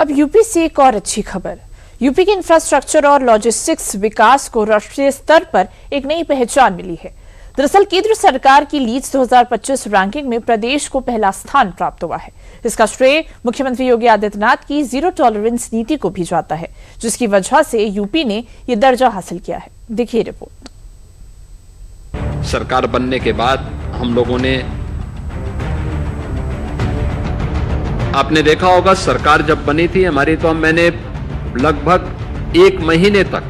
अब यूपी से एक और अच्छी खबर। यूपी के इंफ्रास्ट्रक्चर और लॉजिस्टिक्स विकास को राष्ट्रीय स्तर पर एक नई पहचान मिली है। दरअसल केंद्र सरकार की लीड्स 2025 रैंकिंग में प्रदेश को पहला स्थान प्राप्त हुआ है। इसका श्रेय मुख्यमंत्री योगी आदित्यनाथ की जीरो टॉलरेंस नीति को भी जाता है, जिसकी वजह से यूपी ने यह दर्जा हासिल किया है। देखिए रिपोर्ट। सरकार बनने के बाद हम लोगों ने आपने देखा होगा, सरकार जब बनी थी हमारी, तो मैंने लगभग 1 महीने तक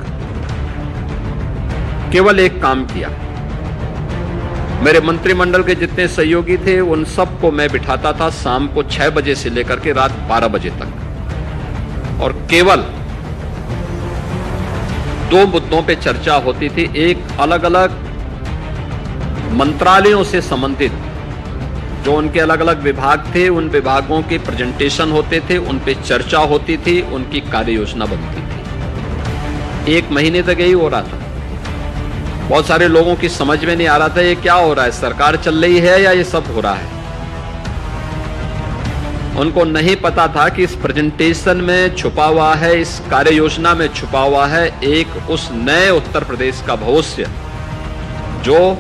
केवल एक काम किया। मेरे मंत्रिमंडल के जितने सहयोगी थे उन सबको मैं बिठाता था शाम को 6 बजे से लेकर के रात 12 बजे तक, और केवल 2 मुद्दों पे चर्चा होती थी। एक, अलग अलग मंत्रालयों से संबंधित जो उनके अलग अलग विभाग थे, उन विभागों के प्रेजेंटेशन होते थे, उन पे चर्चा होती थी, उनकी कार्य योजना बनती थी। 1 महीने तक यही हो रहा था। बहुत सारे लोगों की समझ में नहीं आ रहा था ये क्या हो रहा है, सरकार चल रही है या ये सब हो रहा है। उनको नहीं पता था कि इस प्रेजेंटेशन में छुपा हुआ है, इस कार्य योजना में छुपा हुआ है एक उस नए उत्तर प्रदेश का भविष्य, जो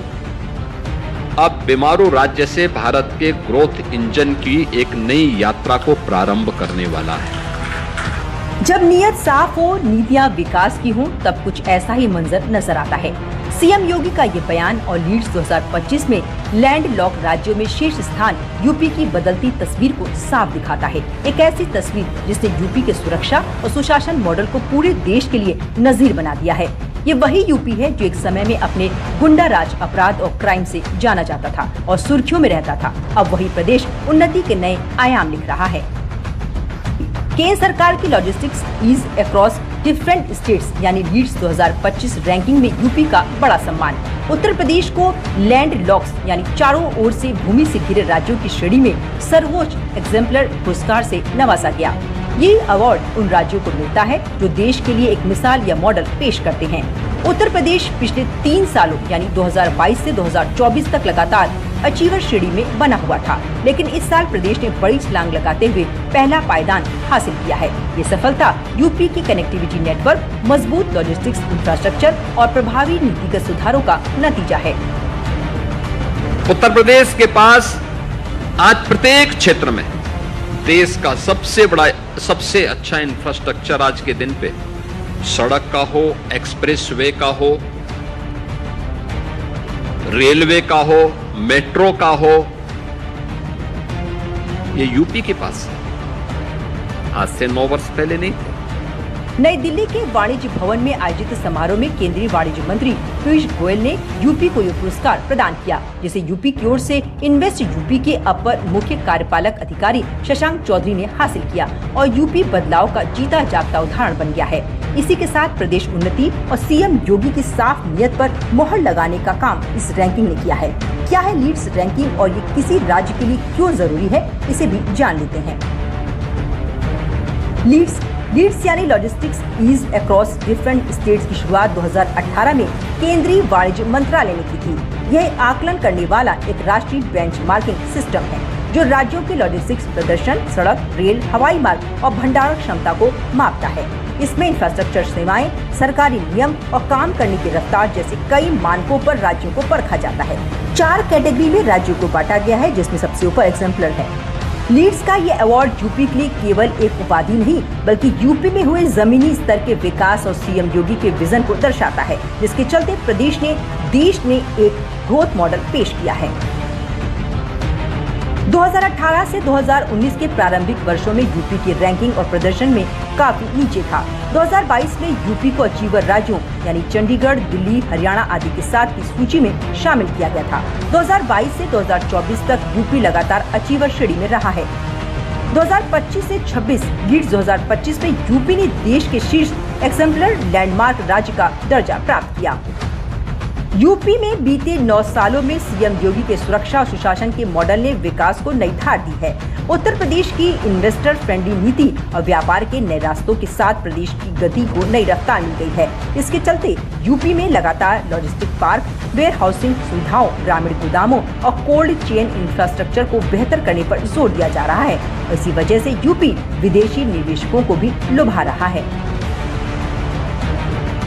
अब बीमारू राज्य से भारत के ग्रोथ इंजन की एक नई यात्रा को प्रारंभ करने वाला है। जब नीयत साफ हो, नीतियां विकास की हों, तब कुछ ऐसा ही मंजर नजर आता है। सीएम योगी का ये बयान और लीड्स 2025 में लैंडलॉक राज्यों में शीर्ष स्थान यूपी की बदलती तस्वीर को साफ दिखाता है। एक ऐसी तस्वीर जिसने यूपी के सुरक्षा और सुशासन मॉडल को पूरे देश के लिए नजीर बना दिया है। ये वही यूपी है जो एक समय में अपने गुंडा राज, अपराध और क्राइम से जाना जाता था और सुर्खियों में रहता था। अब वही प्रदेश उन्नति के नए आयाम लिख रहा है। केंद्र सरकार की logistics ease across different states यानी लीड्स 2025 रैंकिंग में यूपी का बड़ा सम्मान। उत्तर प्रदेश को लैंड लॉक्स यानी चारों ओर से भूमि से घिरे राज्यों की श्रेणी में सर्वोच्च एग्जेम्पलर पुरस्कार से नवाजा गया। ये अवार्ड उन राज्यों को मिलता है जो देश के लिए एक मिसाल या मॉडल पेश करते हैं। उत्तर प्रदेश पिछले 3 सालों यानी 2022 से 2024 तक लगातार अचीवर श्रेणी में बना हुआ था, लेकिन इस साल प्रदेश ने बड़ी छलांग लगाते हुए पहला पायदान हासिल किया है। ये सफलता यूपी की कनेक्टिविटी नेटवर्क, मजबूत लॉजिस्टिक्स इंफ्रास्ट्रक्चर और प्रभावी नीतिगत सुधारों का नतीजा है। उत्तर प्रदेश के पास आज प्रत्येक क्षेत्र में देश का सबसे बड़ा, सबसे अच्छा इंफ्रास्ट्रक्चर आज के दिन पे, सड़क का हो, एक्सप्रेसवे का हो, रेलवे का हो, मेट्रो का हो, ये यूपी के पास है। आज से 9 वर्ष पहले नहीं थे। नई दिल्ली के वाणिज्य भवन में आयोजित समारोह में केंद्रीय वाणिज्य मंत्री पीयूष गोयल ने यूपी को यह पुरस्कार प्रदान किया, जिसे यूपी की ओर से इन्वेस्ट यूपी के अपर मुख्य कार्यपालक अधिकारी शशांक चौधरी ने हासिल किया और यूपी बदलाव का जीता जागता उदाहरण बन गया है। इसी के साथ प्रदेश उन्नति और सीएम योगी की साफ नीयत पर मोहर लगाने का काम इस रैंकिंग ने किया है। क्या है लीड्स रैंकिंग और ये किसी राज्य के लिए क्यों जरूरी है, इसे भी जान लेते हैं। लीड्स यानी logistics ease across different states की शुरुआत 2018 में केंद्रीय वाणिज्य मंत्रालय ने की थी। यह आकलन करने वाला एक राष्ट्रीय बेंचमार्किंग सिस्टम है जो राज्यों के लॉजिस्टिक्स प्रदर्शन, सड़क, रेल, हवाई मार्ग और भंडारण क्षमता को मापता है। इसमें इंफ्रास्ट्रक्चर सेवाएं, सरकारी नियम और काम करने की रफ्तार जैसे कई मानकों पर राज्यों को परखा जाता है। 4 कैटेगरी में राज्यों को बांटा गया है, जिसमें सबसे ऊपर एग्जाम्पलर है। लीड्स का ये अवार्ड यूपी के लिए केवल एक उपाधि नहीं, बल्कि यूपी में हुए जमीनी स्तर के विकास और सीएम योगी के विजन को दर्शाता है, जिसके चलते प्रदेश ने देश में एक ग्रोथ मॉडल पेश किया है। 2018 से 2019 के प्रारंभिक वर्षों में यूपी की रैंकिंग और प्रदर्शन में काफी नीचे था। 2022 में यूपी को अचीवर राज्यों यानी चंडीगढ़, दिल्ली, हरियाणा आदि के साथ की सूची में शामिल किया गया था। 2022 से 2024 तक यूपी लगातार अचीवर श्रेणी में रहा है। 2025 से 26 लीड्स 2025 में यूपी ने देश के शीर्ष एग्जेम्पलर लैंडमार्क राज्य का दर्जा प्राप्त किया। यूपी में बीते 9 सालों में सीएम योगी के सुरक्षा और सुशासन के मॉडल ने विकास को नई धार दी है। उत्तर प्रदेश की इन्वेस्टर फ्रेंडली नीति और व्यापार के नए रास्तों के साथ प्रदेश की गति को नई रफ्तार मिल गई है। इसके चलते यूपी में लगातार लॉजिस्टिक पार्क, वेयर हाउसिंग सुविधाओं, ग्रामीण गोदामों और कोल्ड चेन इंफ्रास्ट्रक्चर को बेहतर करने पर जोर दिया जा रहा है। इसी वजह से यूपी विदेशी निवेशकों को भी लुभा रहा है।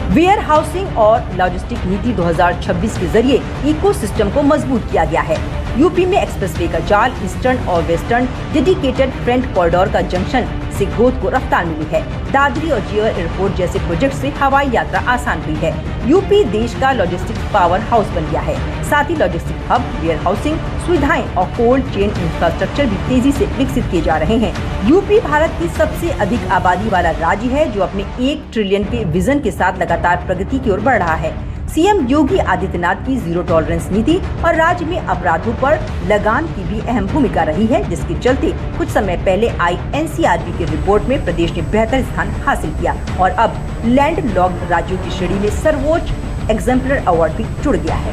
वेयर हाउसिंग और लॉजिस्टिक नीति 2026 के जरिए इकोसिस्टम को मजबूत किया गया है। यूपी में एक्सप्रेसवे का जाल, ईस्टर्न और वेस्टर्न डेडिकेटेड फ्रेट कॉरिडोर का जंक्शन से ग्रोथ को रफ्तार मिली है। दादरी और जियर एयरपोर्ट जैसे प्रोजेक्ट से हवाई यात्रा आसान हुई है। यूपी देश का लॉजिस्टिक पावर हाउस बन गया है। साथ ही लॉजिस्टिक हब, वेयर हाउसिंग सुविधाएं और कोल्ड चेन इंफ्रास्ट्रक्चर भी तेजी से विकसित किए जा रहे हैं। यूपी भारत की सबसे अधिक आबादी वाला राज्य है, जो अपने 1 ट्रिलियन के विजन के साथ लगातार प्रगति की ओर बढ़ रहा है। सीएम योगी आदित्यनाथ की जीरो टॉलरेंस नीति और राज्य में अपराधों पर लगाम की भी अहम भूमिका रही है, जिसके चलते कुछ समय पहले आई एनसीआरबी की रिपोर्ट में प्रदेश ने बेहतर स्थान हासिल किया और अब लैंड लॉक्ड राज्यों की श्रेणी में सर्वोच्च एग्जेम्पलर अवार्ड भी जुड़ गया है।